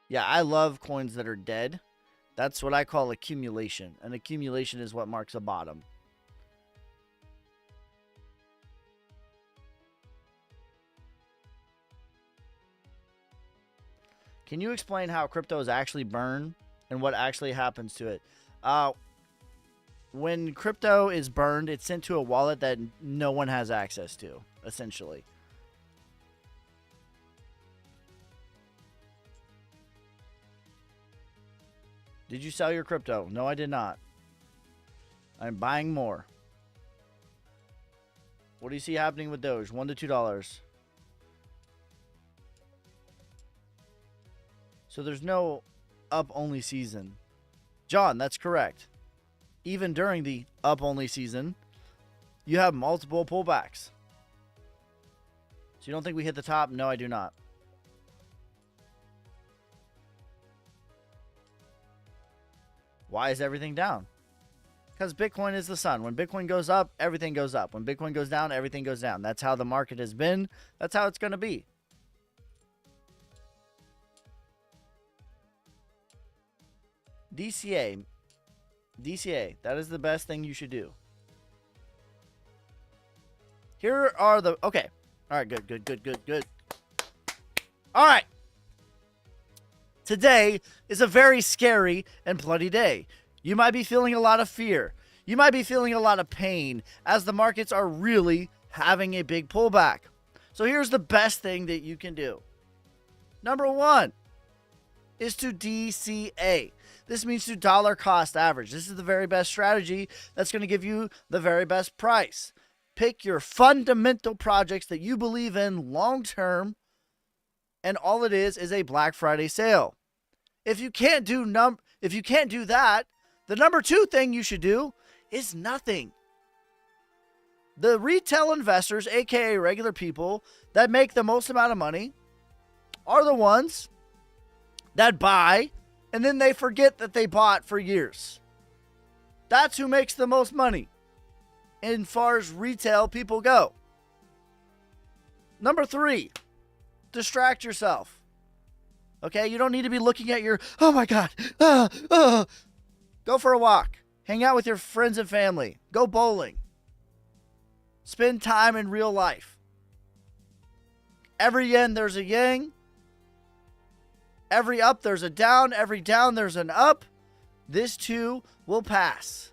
Yeah, I love coins that are dead. That's what I call accumulation. An accumulation is what marks a bottom. Can you explain how cryptos actually burn and what actually happens to it? When crypto is burned, it's sent to a wallet that no one has access to, essentially. Did you sell your crypto? No, I did not. I'm buying more. What do you see happening with Doge? $1 to $2. So there's no up-only season. John, that's correct. Even during the up-only season, you have multiple pullbacks. So you don't think we hit the top? No, I do not. Why is everything down? Because Bitcoin is the sun. When Bitcoin goes up, everything goes up. When Bitcoin goes down, everything goes down. That's how the market has been. That's how it's going to be. DCA. DCA. That is the best thing you should do. Here are the... Okay. All right, good. All right. Today is a very scary and bloody day. You might be feeling a lot of fear. You might be feeling a lot of pain as the markets are really having a big pullback. So here's the best thing that you can do. Number one is to DCA. This means to dollar cost average. This is the very best strategy that's going to give you the very best price. Pick your fundamental projects that you believe in long term, and all it is a Black Friday sale. If you can't do that, the number two thing you should do is nothing. The retail investors, aka regular people that make the most amount of money, are the ones that buy and then they forget that they bought for years. That's who makes the most money as far as retail people go. Number three, distract yourself. Okay, you don't need to be looking at your, oh my God, Go for a walk. Hang out with your friends and family. Go bowling. Spend time in real life. Every yin, there's a yang. Every up, there's a down. Every down, there's an up. This too will pass.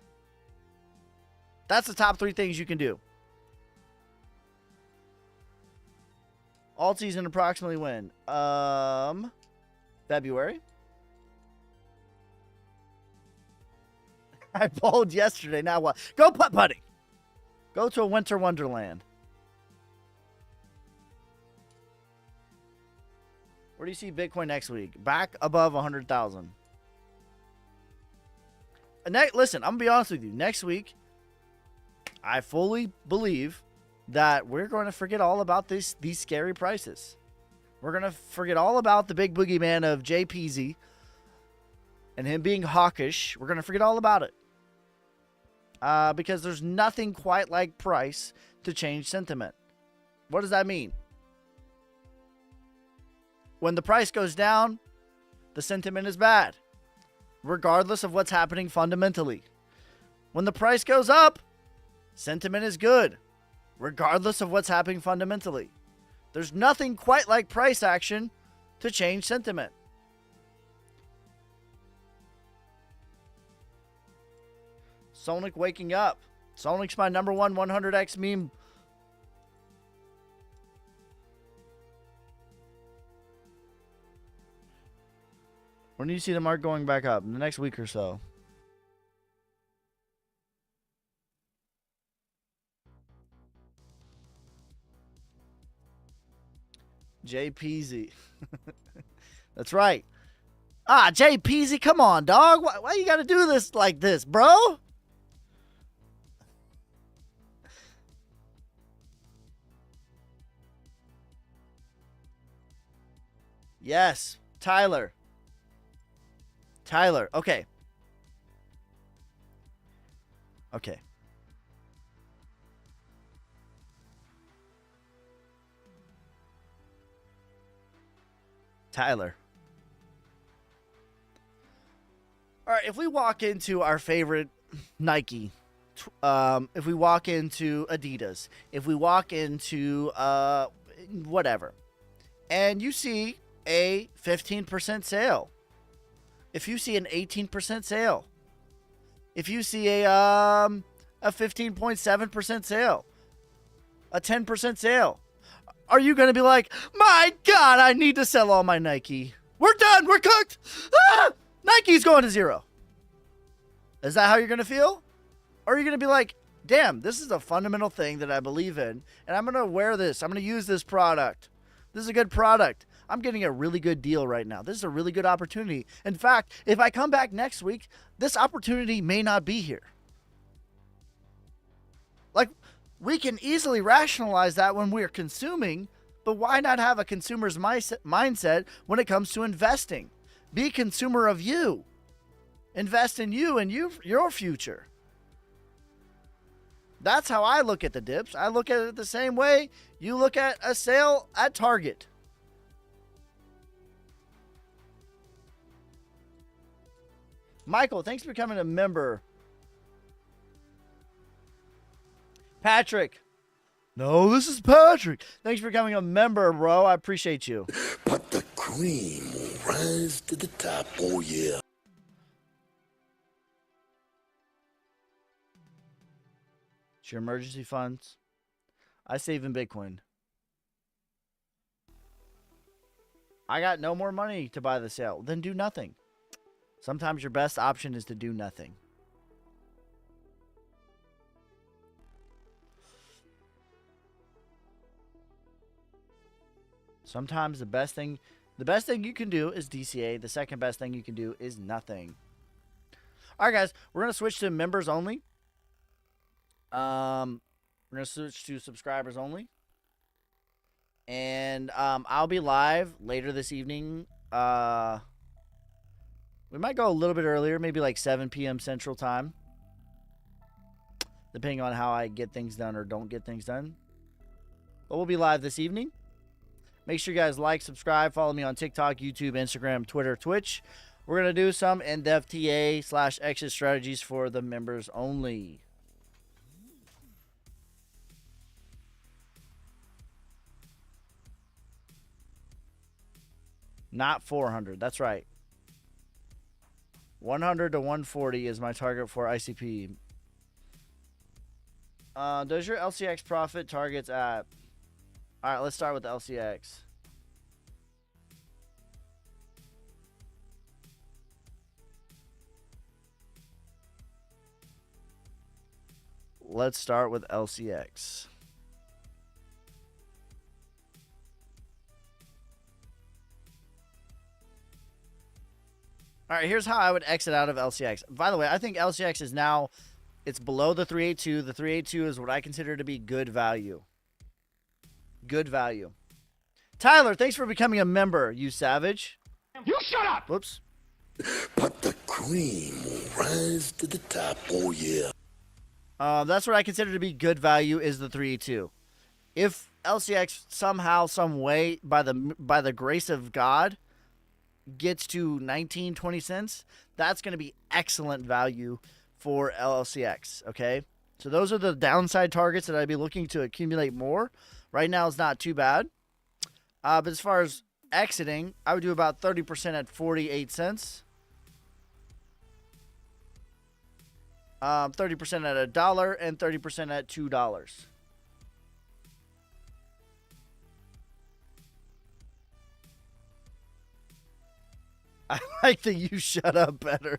That's the top three things you can do. Alt season approximately when? February. I bowled yesterday. Now what? Go putt-putting. Go to a winter wonderland. Where do you see Bitcoin next week? Back above 100,000. Listen, I'm going to be honest with you. Next week, I fully believe that we're going to forget all about these scary prices. We're going to forget all about the big boogeyman of JPZ and him being hawkish. We're going to forget all about it. Because there's nothing quite like price to change sentiment. What does that mean? When the price goes down, the sentiment is bad, regardless of what's happening fundamentally. When the price goes up, sentiment is good, regardless of what's happening fundamentally. There's nothing quite like price action to change sentiment. Sonic waking up. Sonic's my number one 100x meme. When do you see the market going back up? In the next week or so. JPZ. That's right. Ah, JPZ, come on, dog. Why you got to do this like this, bro? Yes, Tyler. Tyler, okay. Okay. Tyler. All right, if we walk into our favorite Nike, if we walk into Adidas, if we walk into whatever, and you see a 15% sale, if you see an 18% sale, if you see a 15.7% sale, a 10% sale, are you going to be like, my God, I need to sell all my Nike? We're done. We're cooked. Ah! Nike's going to zero. Is that how you're going to feel? Or are you going to be like, damn, this is a fundamental thing that I believe in, and I'm going to wear this. I'm going to use this product. This is a good product. I'm getting a really good deal right now. This is a really good opportunity. In fact, if I come back next week, this opportunity may not be here. Like, we can easily rationalize that when we're consuming, but why not have a consumer's mindset when it comes to investing? Be a consumer of you. Invest in you and your future. That's how I look at the dips. I look at it the same way you look at a sale at Target. Michael, thanks for becoming a member. Patrick. No, this is Patrick. Thanks for becoming a member, bro. I appreciate you. But the cream will rise to the top, oh yeah. It's your emergency funds. I save in Bitcoin. I got no more money to buy the sale. Then do nothing. Sometimes your best option is to do nothing. Sometimes the best thing you can do is DCA. The second best thing you can do is nothing. All right, guys, we're going to switch to members only. We're going to switch to subscribers only. And I'll be live later this evening. We might go a little bit earlier, maybe like 7 p.m. Central Time. Depending on how I get things done or don't get things done. But we'll be live this evening. Make sure you guys like, subscribe, follow me on TikTok, YouTube, Instagram, Twitter, Twitch. We're going to do some in-depth TA/exit strategies for the members only. Not 400. That's right. 100 to 140 is my target for ICP. Does your LCX profit targets at... All right, let's start with the LCX. Let's start with LCX. All right, here's how I would exit out of LCX. By the way, I think LCX is now, it's below the 382. The 382 is what I consider to be good value. Good value. Tyler, thanks for becoming a member, you savage. You shut up! Whoops. But the cream will rise to the top, oh yeah. That's what I consider to be good value is the 382. If LCX somehow, some way, by the grace of God, gets to 19, 20 cents, that's going to be excellent value for LCX, okay? So those are the downside targets that I'd be looking to accumulate more. Right now it's not too bad. But as far as exiting, I would do about 30% at 48 cents. 30% at $1 and 30% at $2. I like the you shut up better.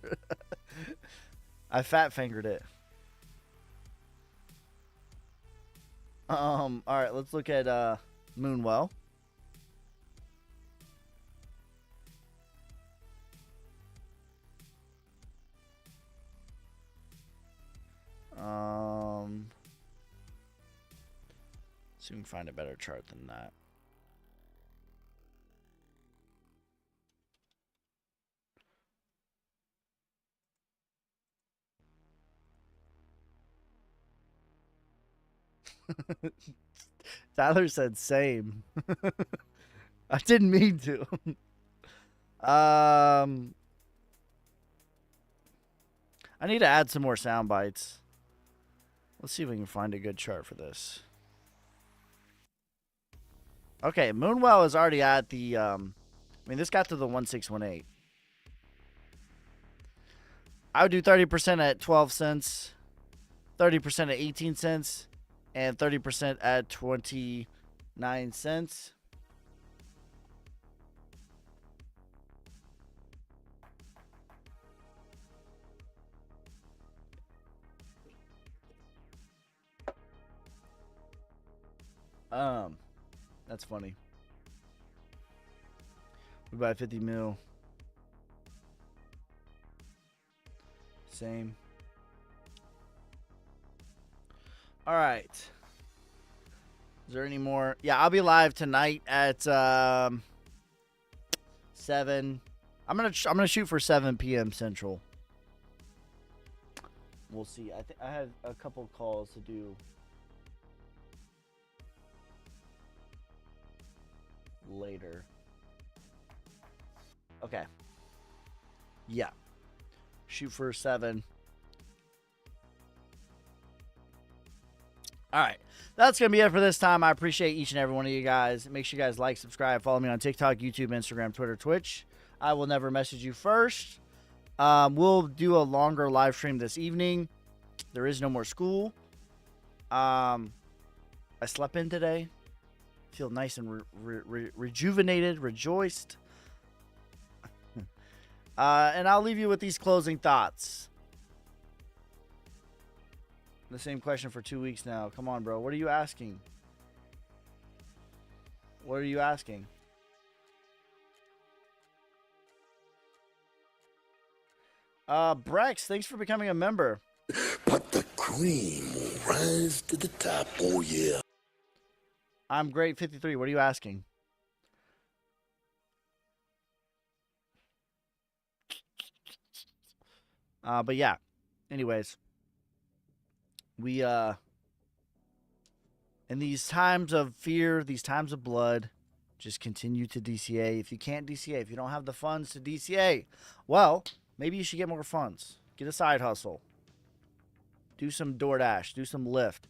I fat fingered it. All right, let's look at Moonwell. See if we can find a better chart than that. Tyler said same. I didn't mean to. I need to add some more sound bites. Let's see if we can find a good chart for this. Okay, Moonwell is already at the I mean, this got to the 1618. I would do 30% at 12 cents, 30% at 18 cents, and 30% at 29 cents. That's funny. We buy 50 mil. Same. All right. Is there any more? Yeah, I'll be live tonight at 7. I'm gonna shoot for 7 p.m. Central. We'll see. I think I have a couple calls to do later. Okay. Yeah. Shoot for 7. All right. That's going to be it for this time. I appreciate each and every one of you guys. Make sure you guys like, subscribe, follow me on TikTok, YouTube, Instagram, Twitter, Twitch. I will never message you first. We'll do a longer live stream this evening. There is no more school. I slept in today. Feel nice and rejuvenated, rejoiced. And I'll leave you with these closing thoughts. The same question for 2 weeks now. Come on, bro. What are you asking? What are you asking? Brex, thanks for becoming a member. But the cream will rise to the top, oh yeah. I'm great 53. What are you asking? But yeah. Anyways. We in these times of fear, these times of blood, just continue to DCA. If you can't DCA, if you don't have the funds to DCA, well, maybe you should get more funds. Get a side hustle. Do some DoorDash, do some Lyft.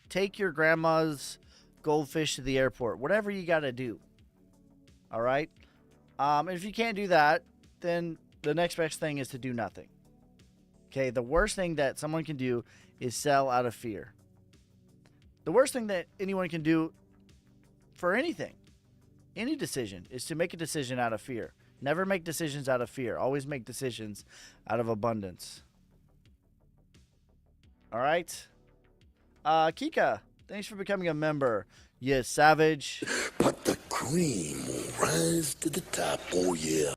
Take your grandma's goldfish to the airport. Whatever you got to do. All right? And if you can't do that, then the next best thing is to do nothing. Okay, the worst thing that someone can do is sell out of fear. The worst thing that anyone can do for anything, any decision, is to make a decision out of fear. Never make decisions out of fear. Always make decisions out of abundance. All right? Kika, thanks for becoming a member. Yes, savage. But the cream will rise to the top, oh yeah.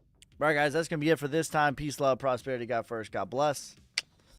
All right, guys, that's going to be it for this time. Peace, love, prosperity. God first. God bless.